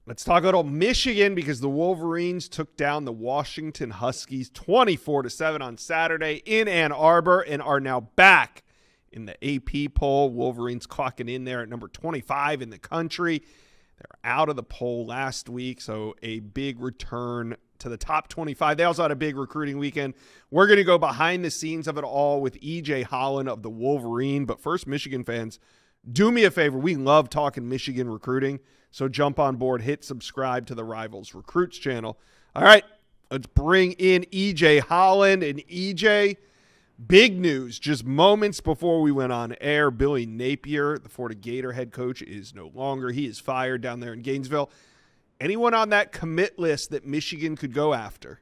Let's talk a little Michigan because the Wolverines took down the Washington Huskies 24-7 on Saturday in Ann Arbor and are now back in the AP poll. Wolverines clocking in there at number 25 in the country. They're out of the poll last week, so a big return to the top 25. They also had a big recruiting weekend. We're going to go behind the scenes of it all with EJ Holland of the Wolverine. But first, Michigan fans, do me a favor. We love talking Michigan recruiting, so jump on board, hit subscribe to the Rivals Recruits channel. All right, let's bring in EJ Holland. And EJ, big news just moments before we went on air. Billy Napier, the Florida Gator head coach, is no longer. He is fired down there in Gainesville. Anyone on that commit list that Michigan could go after?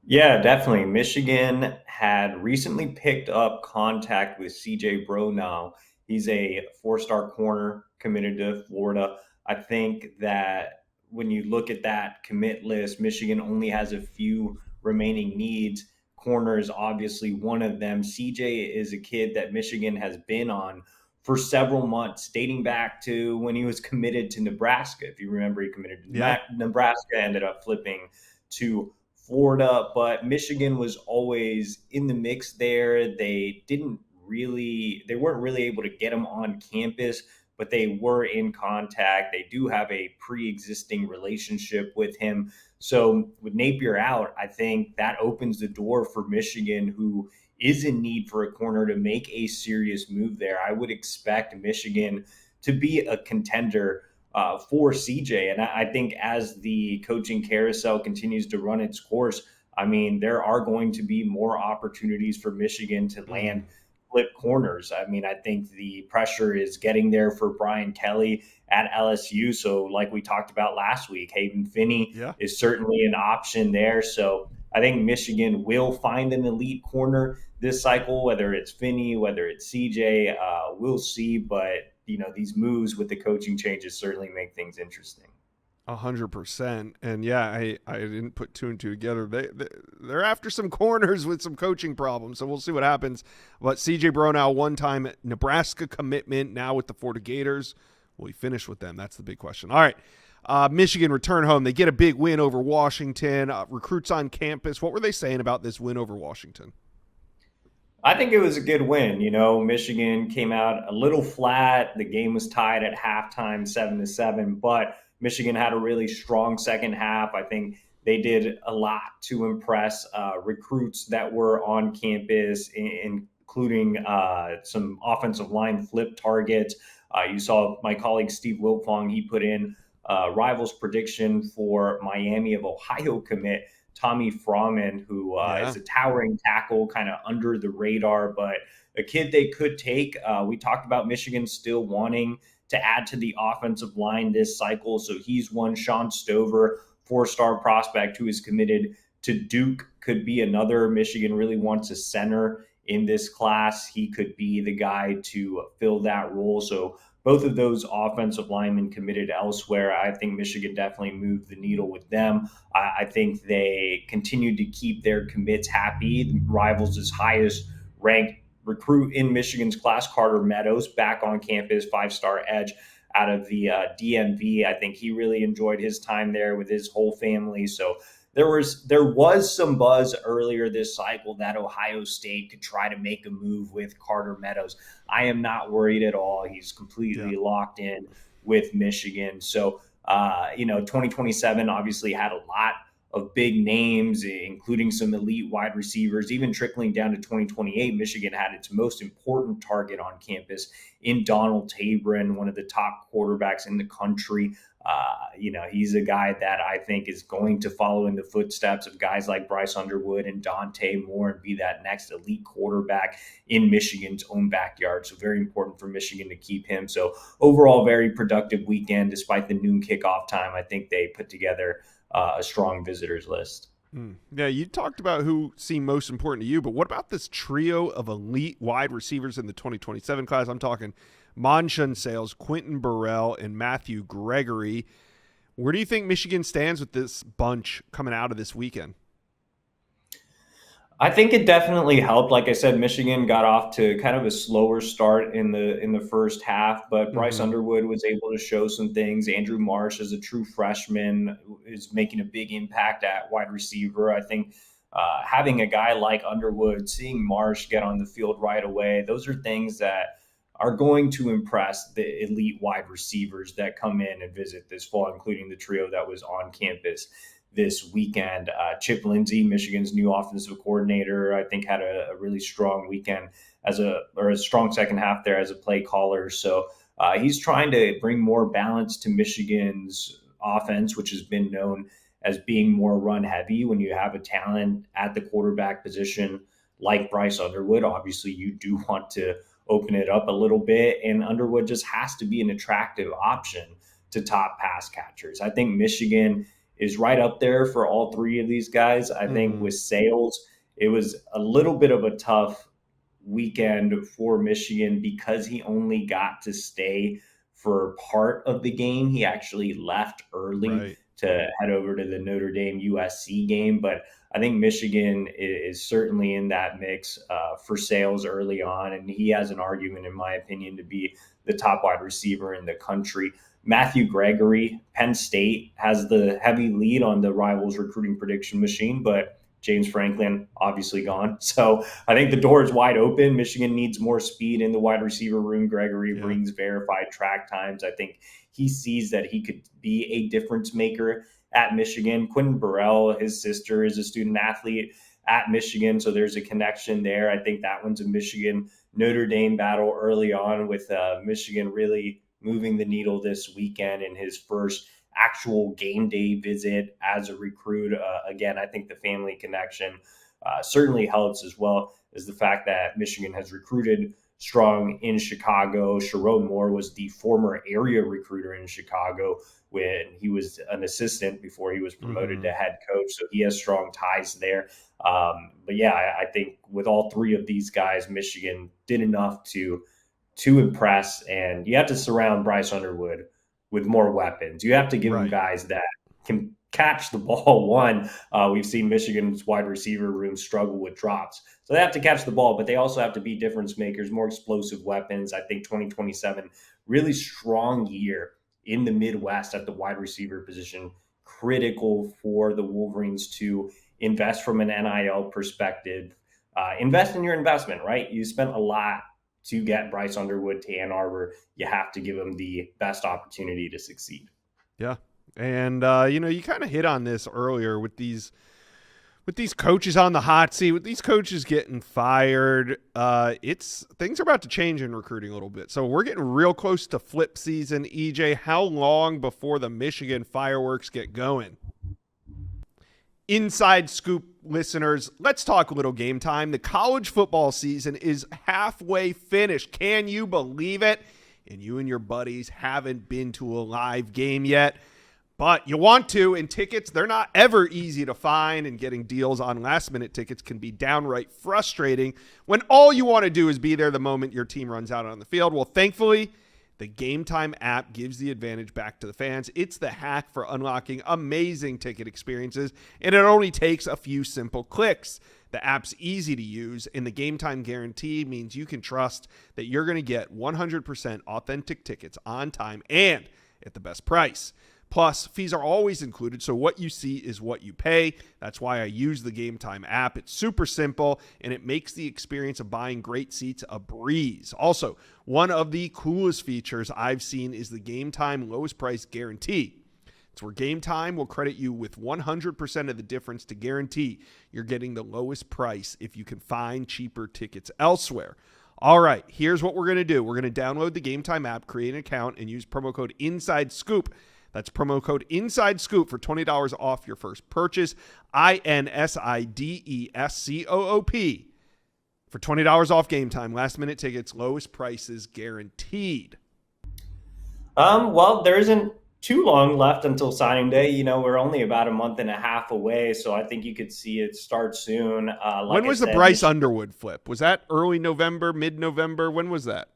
Yeah, definitely. Michigan had recently picked up contact with CJ Brownell. He's a four-star corner committed to Florida. I think that when you look at that commit list, Michigan only has a few remaining needs. Corner is obviously one of them. CJ is a kid that Michigan has been on for several months, dating back to when he was committed to Nebraska. If you remember, he committed to Yeah. Nebraska, ended up flipping to Florida, but Michigan was always in the mix there. They weren't really able to get him on campus, but they were in contact. They do have a pre-existing relationship with him. So with Napier out, I think that opens the door for Michigan, who is in need for a corner, to make a serious move there. I would expect Michigan to be a contender for CJ. And I think as the coaching carousel continues to run its course, I mean, there are going to be more opportunities for Michigan to land flip corners. I mean, I think the pressure is getting there for Brian Kelly at LSU. So, like we talked about last week, Hayden Finney Yeah. is certainly an option there. So, I think Michigan will find an elite corner this cycle, whether it's Finney, whether it's CJ, we'll see. But these moves with the coaching changes certainly make things interesting. 100%. And yeah, I didn't put two and two together. They're after some corners with some coaching problems, so we'll see what happens. But CJ Brownell, one-time Nebraska commitment, now with the Florida Gators. Will he finish with them? That's the big question. All right, Michigan return home. They get a big win over Washington. Recruits on campus. What were they saying about this win over Washington? I think it was a good win. Michigan came out a little flat. The game was tied at halftime, 7-7, but Michigan had a really strong second half. I think they did a lot to impress recruits that were on campus, including some offensive line flip targets. You saw my colleague Steve Wiltfong, he put in Rivals prediction for Miami of Ohio commit Tommy Froman, who is a towering tackle, kind of under the radar, but a kid they could take. We talked about Michigan still wanting to add to the offensive line this cycle. So he's one. Sean Stover, four-star prospect who is committed to Duke, could be another. Michigan really wants a center in this class. He could be the guy to fill that role. So both of those offensive linemen committed elsewhere. I think Michigan definitely moved the needle with them. I think they continued to keep their commits happy. Rivals' highest ranked recruit in Michigan's class, Carter Meadows, back on campus, five-star edge out of the DMV. I think he really enjoyed his time there with his whole family. So there was some buzz earlier this cycle that Ohio State could try to make a move with Carter Meadows. I am not worried at all. He's completely locked in with Michigan. So, 2027 obviously had a lot of big names, including some elite wide receivers, even trickling down to 2028. Michigan had its most important target on campus in Donald Tabron, one of the top quarterbacks in the country. He's a guy that I think is going to follow in the footsteps of guys like Bryce Underwood and Dante Moore and be that next elite quarterback in Michigan's own backyard. So very important for Michigan to keep him. So overall, very productive weekend despite the noon kickoff time. I think they put together a strong visitors list. Yeah, you talked about who seemed most important to you, but what about this trio of elite wide receivers in the 2027 class? I'm talking Monshun Sales, Quentin Burrell, and Matthew Gregory. Where do you think Michigan stands with this bunch coming out of this weekend? I think it definitely helped. Like I said, Michigan got off to kind of a slower start in the first half, but Bryce Hmm. Underwood was able to show some things. Andrew Marsh, as a true freshman, is making a big impact at wide receiver. I think having a guy like Underwood, seeing Marsh get on the field right away, those are things that are going to impress the elite wide receivers that come in and visit this fall, including the trio that was on campus this weekend. Chip Lindsey, Michigan's new offensive coordinator, I think had a really strong weekend or a strong second half there as a play caller. So he's trying to bring more balance to Michigan's offense, which has been known as being more run heavy. When you have a talent at the quarterback position like Bryce Underwood, obviously you do want to open it up a little bit, and Underwood just has to be an attractive option to top pass catchers. I think Michigan is right up there for all three of these guys. I think Hmm. with Sales, it was a little bit of a tough weekend for Michigan because he only got to stay for part of the game. He actually left early Right. to head over to the Notre Dame USC game. But I think Michigan is certainly in that mix for Sales early on. And he has an argument, in my opinion, to be the top wide receiver in the country. Matthew Gregory, Penn State, has the heavy lead on the Rivals recruiting prediction machine, but James Franklin obviously gone. So I think the door is wide open. Michigan needs more speed in the wide receiver room. Gregory Yeah. brings verified track times. I think he sees that he could be a difference maker at Michigan. Quentin Burrell, his sister, is a student athlete at Michigan, so there's a connection there. I think that one's a Michigan Notre Dame battle early on, with Michigan really moving the needle this weekend in his first actual game day visit as a recruit. Again, I think the family connection certainly helps, as well as the fact that Michigan has recruited strong in Chicago. Sherrone Moore was the former area recruiter in Chicago when he was an assistant before he was promoted Hmm. to head coach. So he has strong ties there. But yeah, I think with all three of these guys, Michigan did enough to impress, and you have to surround Bryce Underwood with more weapons. You have to give him Right. guys that can catch the ball. One, we've seen Michigan's wide receiver room struggle with drops. So they have to catch the ball, but they also have to be difference makers, more explosive weapons. I think 2027, really strong year in the Midwest at the wide receiver position, critical for the Wolverines to invest from an NIL perspective. Invest in your investment, right? You spent a lot to get Bryce Underwood to Ann Arbor. You have to give him the best opportunity to succeed. Yeah. And you kind of hit on this earlier with these coaches on the hot seat, with these coaches getting fired. It's things are about to change in recruiting a little bit. So we're getting real close to flip season. EJ, how long before the Michigan fireworks get going? Inside scoop listeners, let's talk a little game time. The college football season is halfway finished. Can you believe it? And you and your buddies haven't been to a live game yet, but you want to, and tickets, they're not ever easy to find, and getting deals on last minute tickets can be downright frustrating when all you want to do is be there the moment your team runs out on the field. Well, thankfully, the Game Time app gives the advantage back to the fans. It's the hack for unlocking amazing ticket experiences, and it only takes a few simple clicks. The app's easy to use, and the Game Time guarantee means you can trust that you're going to get 100% authentic tickets on time and at the best price. Plus, fees are always included, so what you see is what you pay. That's why I use the Game Time app. It's super simple, and it makes the experience of buying great seats a breeze. Also, one of the coolest features I've seen is the Game Time lowest price guarantee. It's where Game Time will credit you with 100% of the difference to guarantee you're getting the lowest price if you can find cheaper tickets elsewhere. All right, here's what we're going to do. We're going to download the Game Time app, create an account, and use promo code INSIDESCOOP. That's promo code INSIDESCOOP for $20 off your first purchase. INSIDESCOOP for $20 off Game Time. Last minute tickets, lowest prices guaranteed. Well, there isn't too long left until signing day. You know, we're only about a month and a half away, so I think you could see it start soon. When Like I was the said, Bryce Michigan, Underwood flip? Was that early November, mid November? When was that?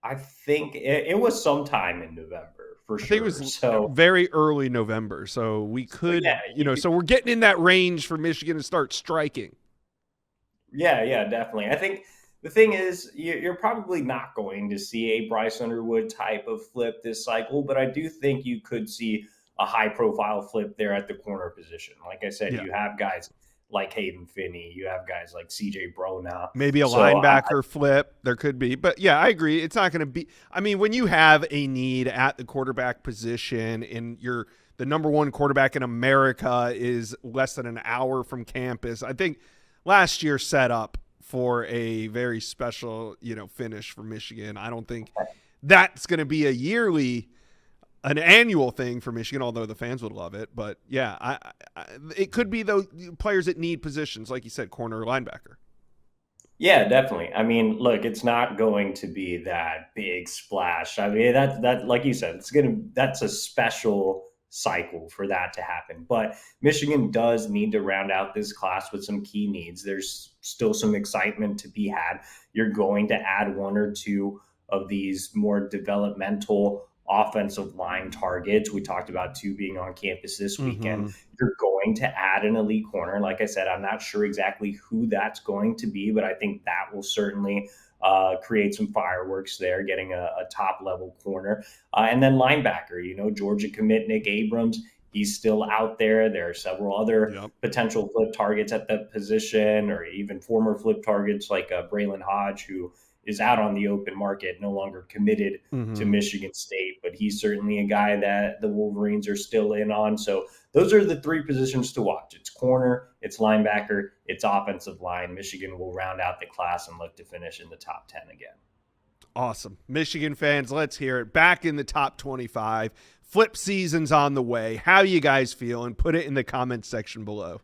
I think it was sometime in November for I think sure. it was So very early November. So we could, yeah, so we're getting in that range for Michigan to start striking. yeah, definitely. I think the thing is, you're probably not going to see a Bryce Underwood type of flip this cycle, but I do think you could see a high profile flip there at the corner position. Like I said, Yeah. you have guys like Hayden Finney, you have guys like CJ Bro now. Maybe a linebacker flip. There could be. But yeah, I agree. It's not going to be. I mean, when you have a need at the quarterback position and you're the number one quarterback in America is less than an hour from campus, I think last year set up for a very special, finish for Michigan. I don't think that's going to be an annual thing for Michigan, although the fans would love it. But yeah, it could be those players that need positions, like you said, corner or linebacker. Yeah, definitely. I mean, look, it's not going to be that big splash. I mean, that like you said, that's a special cycle for that to happen. But Michigan does need to round out this class with some key needs. There's still some excitement to be had. You're going to add one or two of these more developmental offensive line targets. We talked about two being on campus this weekend. You're going to add an elite corner. Like I said, I'm not sure exactly who that's going to be, but I think that will certainly create some fireworks there, getting a top level corner. And then linebacker, Georgia commit Nick Abrams. He's still out there. There are several other potential flip targets at the position, or even former flip targets like Braylon Hodge, who is out on the open market, no longer committed to Michigan State, but he's certainly a guy that the Wolverines are still in on. So those are the three positions to watch. It's corner, it's linebacker, it's offensive line. Michigan will round out the class and look to finish in the top 10 again. Awesome. Michigan fans, let's hear it. Back in the top 25. Flip season's on the way. How you guys feeling? Put it in the comments section below.